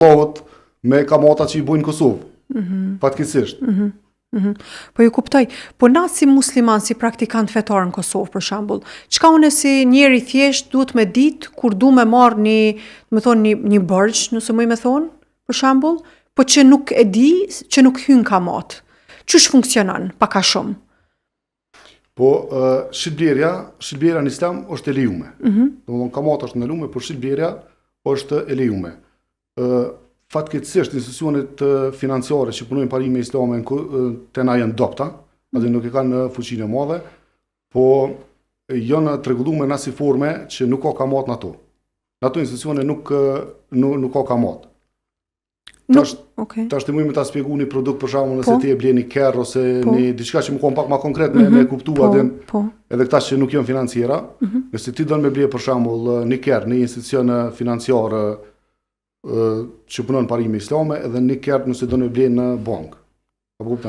kohët me kamata që i bujnë Kosovë, fatkeqësisht. Po ju kuptoj, po na si musliman, si praktikant fetar në Kosovë, për shembull, çka unë si njeri thjesht duhet me ditë kur du me marr një borxh, nëse më thon, për shembull, po që nuk e di, që nuk hyn kamat. Çish funksionon, pak a shumë? Po shitblerja në Islam është e lejuar. Domthonë kamata është ndaluar, por shitblerja është e lejuar. Fatkeqësisht institucionet financiare që punojnë parime islame te na janë dopta, atë nuk e kanë fuqinë e madhe, po janë tregulluar në asnjë forme që nuk ka kamat në ato. Në ato institucione nuk ka kamat. Tash të mujmë ta shpjegoj një produkt për shembull nëse ti e blen një kerr ose një diçka që më kon pak më konkret me kuptuar edhe këta që nuk janë financiera, nëse ti don me ble për shembull një kerr në institucion financiar që punon parime islame edhe një kerr nëse do me ble në bank. Apo kupton?